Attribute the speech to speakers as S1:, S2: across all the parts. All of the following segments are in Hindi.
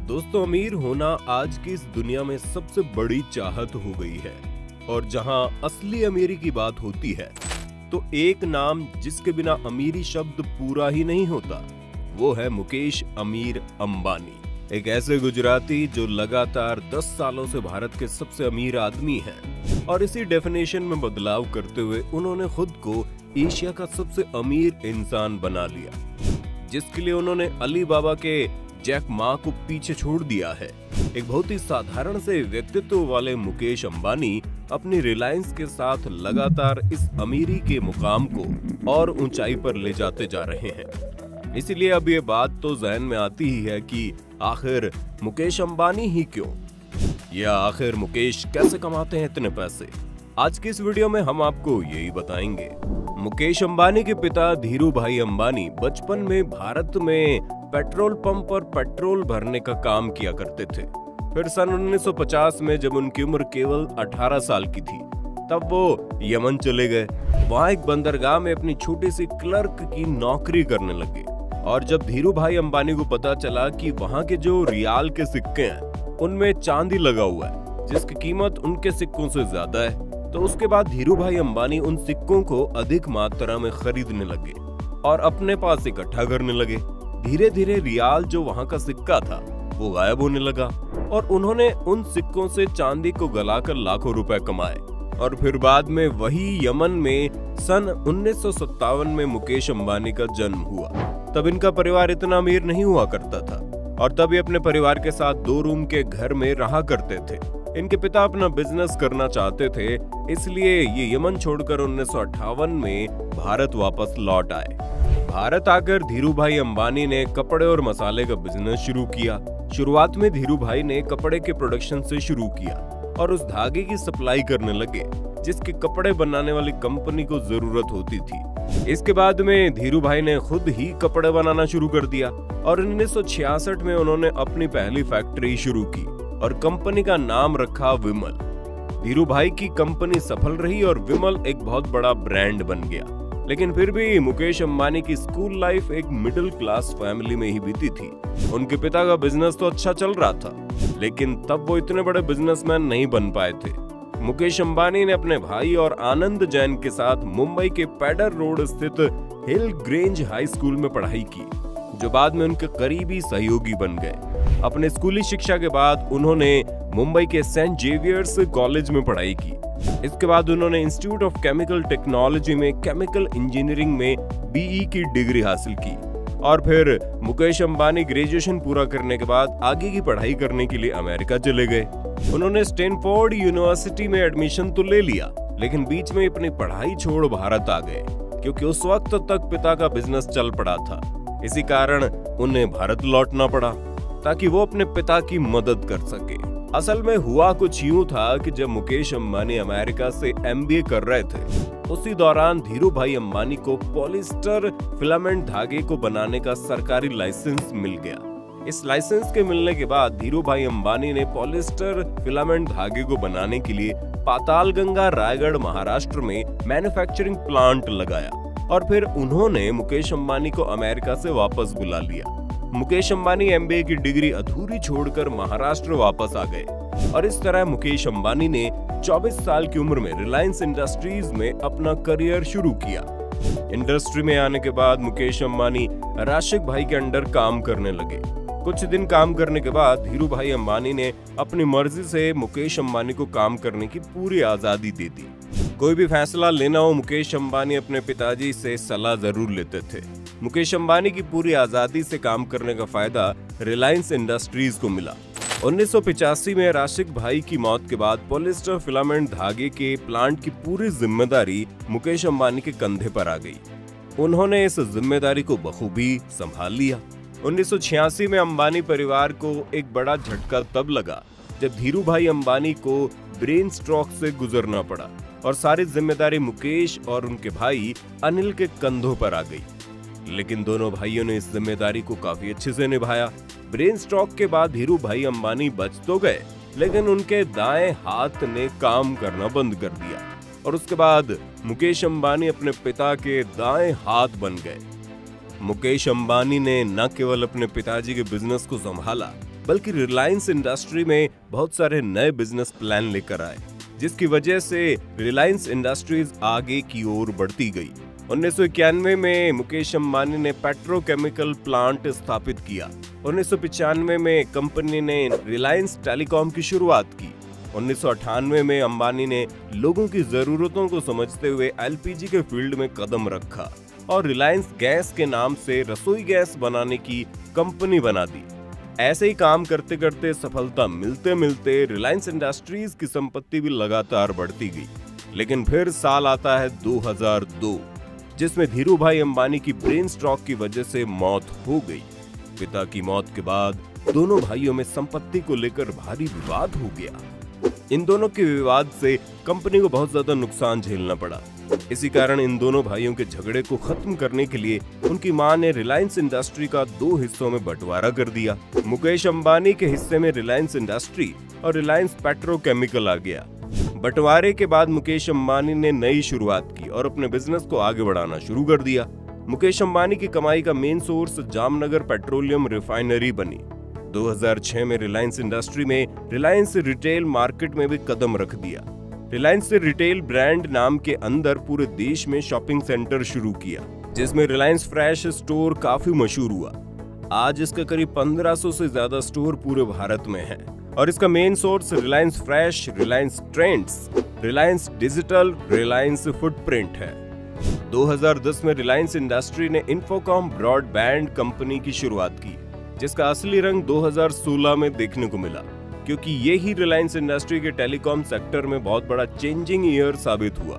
S1: दोस्तों, अमीर होना आज की इस दुनिया में सबसे बड़ी चाहत हो गई है। और जहां असली अमीरी की बात होती है तो एक नाम जिसके बिना अमीरी शब्द पूरा ही नहीं होता, वो है मुकेश अमीर अंबानी। एक ऐसे गुजराती जो लगातार 10 सालों से भारत के सबसे अमीर आदमी हैं और इसी डेफिनेशन में बदलाव करते हुए उन्होंने खुद को एशिया का सबसे अमीर इंसान बना लिया, जिसके लिए उन्होंने अली बाबा के जैक मा को पीछे छोड़ दिया है। एक बहुत ही साधारण से व्यक्तित्व वाले मुकेश अंबानी अपनी रिलायंस के साथ लगातार इस अमीरी के मुकाम को और ऊंचाई पर ले जाते जा रहे हैं। इसीलिए अब ये बात तो जहन में आती ही है कि आखिर मुकेश अंबानी ही क्यों, या आखिर मुकेश कैसे कमाते हैं इतने पैसे। आज की इस वीडियो में हम आपको यही बताएंगे। मुकेश अंबानी के पिता धीरू भाई अंबानी बचपन में भारत में पेट्रोल पंप पर पेट्रोल भरने का काम किया करते थे। फिर सन 1950 में जब उनकी उम्र केवल 18 साल की थी, तब वो यमन चले गए। वहाँ एक बंदरगाह में अपनी छोटी सी क्लर्क की नौकरी करने लगे। और जब धीरू भाई अंबानी को पता चला कि वहाँ के जो रियाल के सिक्के हैं उनमें चांदी लगा हुआ है, जिसकी कीमत उनके सिक्कों से ज्यादा है, तो उसके बाद धीरू भाई अंबानी उन सिक्कों को अधिक मात्रा में खरीदने लगे और अपने पास इकट्ठा करने लगे। धीरे धीरे रियाल जो वहाँ का सिक्का था वो गायब होने लगा और उन्होंने उन सिक्कों से चांदी को गलाकर लाखों रुपए कमाए। और फिर बाद में वही यमन में सन 1957 में मुकेश अंबानी का जन्म हुआ। तब इनका परिवार इतना अमीर नहीं हुआ करता था और तब ये अपने परिवार के साथ 2 रूम के घर में रहा करते थे। इनके पिता अपना बिजनेस करना चाहते थे, इसलिए ये यमन छोड़कर 1958 में भारत वापस लौट आए। भारत आकर धीरू भाई अंबानी ने कपड़े और मसाले का बिजनेस शुरू किया। शुरुआत में धीरू भाई ने कपड़े के प्रोडक्शन से शुरू किया और उस धागे की सप्लाई करने लगे जिसके कपड़े बनाने वाली कंपनी को जरूरत होती थी। इसके बाद में धीरू भाई ने खुद ही कपड़े बनाना शुरू कर दिया और 1966 में उन्होंने अपनी पहली फैक्ट्री शुरू की और कंपनी का नाम रखा विमल। धीरू भाई की कंपनी सफल रही और विमल एक बहुत बड़ा ब्रांड बन गया। लेकिन फिर भी मुकेश अंबानी की स्कूल लाइफ एक मिडिल क्लास फैमिली में ही बीती थी। उनके पिता का बिजनेस तो अच्छा चल रहा था, लेकिन तब वो इतने बड़े बिजनेसमैन नहीं बन पाए थे। मुकेश अंबानी ने अपने भाई और आनंद जैन के साथ मुंबई के पैडर रोड स्थित हिल ग्रेंज हाई स्कूल में पढ़ाई की, जो बाद में उनके करीबी सहयोगी बन गए। अपने स्कूली शिक्षा के बाद उन्होंने मुंबई के सेंट जेवियर्स कॉलेज में पढ़ाई की। इसके बाद उन्होंने इंस्टीट्यूट ऑफ केमिकल टेक्नोलॉजी में केमिकल इंजीनियरिंग में बीई की डिग्री हासिल की। और फिर मुकेश अंबानी ग्रेजुएशन पूरा करने के बाद आगे की पढ़ाई करने के लिए अमेरिका चले गए। उन्होंने स्टैनफोर्ड यूनिवर्सिटी में एडमिशन तो ले लिया, लेकिन बीच में अपनी पढ़ाई छोड़ भारत आ गए, क्योंकि उस वक्त तक पिता का बिजनेस चल पड़ा था। इसी कारण उन्हें भारत लौटना पड़ा ताकि वो अपने पिता की मदद कर सके। असल में हुआ कुछ यूं था कि जब मुकेश अंबानी अमेरिका से एमबीए कर रहे थे, उसी दौरान धीरू भाई अंबानी को पॉलिस्टर फिलामेंट धागे को बनाने का सरकारी लाइसेंस मिल गया। इस लाइसेंस के मिलने के बाद धीरू भाई अंबानी ने पॉलिस्टर फिलामेंट धागे को बनाने के लिए पातालगंगा रायगढ़ महाराष्ट्र में मैन्युफैक्चरिंग प्लांट लगाया और फिर उन्होंने मुकेश अंबानी को अमेरिका से वापस बुला लिया। मुकेश अंबानी एमबीए की डिग्री अधूरी छोड़कर महाराष्ट्र वापस आ गए और इस तरह मुकेश अंबानी ने 24 साल की उम्र में रिलायंस इंडस्ट्रीज में अपना करियर शुरू किया। इंडस्ट्री में आने के बाद मुकेश अंबानी राशिक भाई के अंडर काम करने लगे। कुछ दिन काम करने के बाद धीरू भाई अंबानी ने अपनी मर्जी से मुकेश अंबानी को काम करने की पूरी आजादी दे दी। कोई भी फैसला लेना हो, मुकेश अंबानी अपने पिताजी से सलाह जरूर लेते थे। मुकेश अंबानी की पूरी आजादी से काम करने का फायदा रिलायंस इंडस्ट्रीज को मिला। 1985 में राशिक भाई की मौत के बाद पॉलिस्टर फिलामेंट धागे के प्लांट की पूरी जिम्मेदारी मुकेश अंबानी के कंधे पर आ गई। उन्होंने इस जिम्मेदारी को बखूबी संभाल लिया। 1986 में अंबानी परिवार को एक बड़ा झटका तब लगा जब धीरू भाई अंबानी को ब्रेन स्ट्रोक से गुजरना पड़ा और सारी जिम्मेदारी मुकेश और उनके भाई अनिल के कंधों पर आ गई। लेकिन दोनों भाइयों ने इस जिम्मेदारी को काफी अच्छे से निभाया। ब्रेन स्ट्रोक के बाद धीरू भाई अंबानी बच तो गए, लेकिन उनके दाएं हाथ ने काम करना बंद कर दिया और उसके बाद मुकेश अंबानी अपने पिता के दाएं हाथ बन गए। मुकेश अंबानी ने न केवल अपने पिताजी के बिजनेस को संभाला, बल्कि रिलायंस इंडस्ट्री में बहुत सारे नए बिजनेस प्लान लेकर आए, जिसकी वजह से रिलायंस इंडस्ट्रीज आगे की ओर बढ़ती गई। 1991 में मुकेश अंबानी ने पेट्रोकेमिकल प्लांट स्थापित किया। 1995 में कंपनी ने रिलायंस टेलीकॉम की शुरुआत की। 1998 में अंबानी ने लोगों की जरूरतों को समझते हुए एलपीजी के फील्ड में कदम रखा और रिलायंस गैस के नाम से रसोई गैस बनाने की कंपनी बना दी। ऐसे ही काम करते करते सफलता मिलते मिलते रिलायंस इंडस्ट्रीज की संपत्ति भी लगातार बढ़ती गई। लेकिन फिर साल आता है 2002, जिसमें धीरूभाई अंबानी की ब्रेन स्ट्रोक की वजह से मौत हो गई। पिता की मौत के बाद दोनों भाइयों में संपत्ति को लेकर भारी विवाद हो गया। इन दोनों के विवाद से कंपनी को बहुत ज्यादा नुकसान झेलना पड़ा। इसी कारण इन दोनों भाइयों के झगड़े को खत्म करने के लिए उनकी मां ने रिलायंस इंडस्ट्री का 2 हिस्सों में बंटवारा कर दिया। मुकेश अंबानी के हिस्से में रिलायंस इंडस्ट्री और रिलायंस पेट्रोकेमिकल आ गया। बंटवारे के बाद मुकेश अंबानी ने नई शुरुआत की और अपने बिजनेस को आगे बढ़ाना शुरू कर दिया। मुकेश अंबानी की कमाई का main source Jamnagar petroleum refinery बनी। 2006 में रिलायंस इंडस्ट्री में रिलायंस रिटेल मार्केट में भी कदम रख दिया। रिलायंस रिटेल ब्रांड नाम के अंदर पूरे देश में शॉपिंग सेंटर शुरू किया, जिसमें रिलायंस फ्रेश स्टोर काफी मशहूर हुआ। आज इसका करीब 1500 से ज्यादा स्टोर पूरे भारत में है और इसका main source Reliance fresh, Reliance trends, Reliance digital, Reliance footprint है। 2010 में रिलायंस इंडस्ट्री ने इन्फोकॉम ब्रॉडबैंड कंपनी की शुरुआत की, जिसका असली रंग 2016 में देखने को मिला, क्योंकि ये ही रिलायंस इंडस्ट्री के टेलीकॉम सेक्टर में बहुत बड़ा चेंजिंग ईयर साबित हुआ।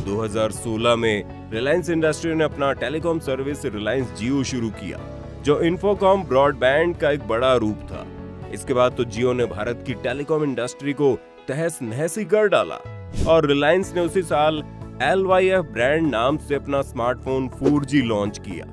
S1: 2016 में रिलायंस इंडस्ट्री ने अपना टेलीकॉम सर्विस रिलायंस जियो शुरू किया, जो इन्फोकॉम ब्रॉडबैंड का एक बड़ा रूप था। इसके बाद तो जियो ने भारत की टेलीकॉम इंडस्ट्री को तहस नहस ही कर डाला और रिलायंस ने उसी साल LYF ब्रांड नाम से अपना स्मार्टफोन 4G लॉन्च किया।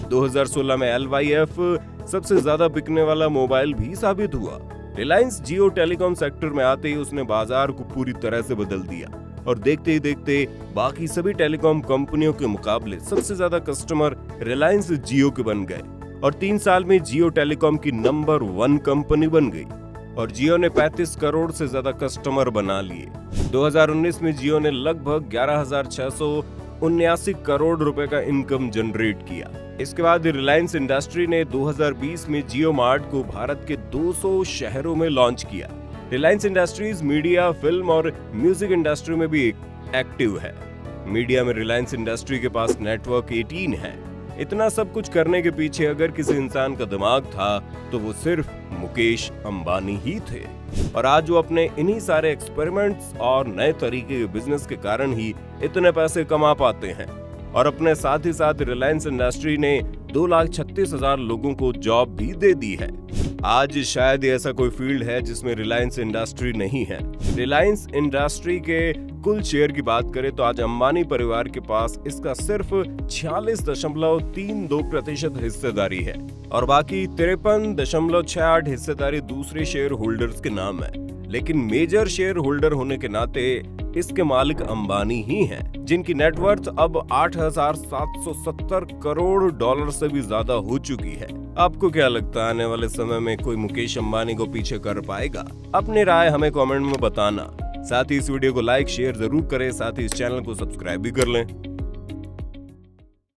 S1: 2016 में LYF सबसे ज्यादा बिकने वाला मोबाइल भी साबित हुआ। रिलायंस जियो टेलीकॉम सेक्टर में आते ही उसने बाजार को पूरी तरह से बदल दिया और देखते ही देखते बाकी सभी टेलीकॉम कंपनियों के मुकाबले सबसे ज्यादा कस्टमर रिलायंस जियो के बन गए और 3 साल में जियो टेलीकॉम की नंबर 1 कंपनी बन गई और जियो ने 35 करोड़ से ज्यादा कस्टमर बना लिए। 2019 में जियो ने लगभग 11,679 करोड़ रुपए का इनकम जनरेट किया। इसके बाद रिलायंस इंडस्ट्री ने 2020 में जियो मार्ट को भारत के 200 शहरों में लॉन्च किया। रिलायंस इंडस्ट्रीज मीडिया, फिल्म और म्यूजिक इंडस्ट्री में भी एक्टिव है। मीडिया में रिलायंस इंडस्ट्री के पास नेटवर्क 18 है। इतना सब कुछ करने के पीछे अगर किसी इंसान का दिमाग था तो वो सिर्फ मुकेश अंबानी ही थे और आज वो अपने इन्हीं सारे एक्सपेरिमेंट्स और नए तरीके के बिजनेस के कारण ही इतने पैसे कमा पाते हैं। और अपने साथ ही साथ रिलायंस इंडस्ट्री ने 2,36,000 लोगों को जॉब भी दे दी है। आज शायद ऐसा कोई फील्ड है जिसमें रिलायंस इंडस्ट्री नहीं है। रिलायंस इंडस्ट्री के कुल शेयर की बात करें तो आज अंबानी परिवार के पास इसका सिर्फ 46.32% हिस्सेदारी है और बाकी 53.68 हिस्सेदारी दूसरे शेयर होल्डर्स के नाम है। लेकिन मेजर शेयर होल्डर होने के नाते इसके मालिक अंबानी ही हैं, जिनकी नेटवर्थ अब 8,770 करोड़ डॉलर से भी ज्यादा हो चुकी है। आपको क्या लगता है आने वाले समय में कोई मुकेश अंबानी को पीछे कर पाएगा? अपनी राय हमें कमेंट में बताना। साथ ही इस वीडियो को लाइक शेयर जरूर करें, साथ ही इस चैनल को सब्सक्राइब भी कर लें।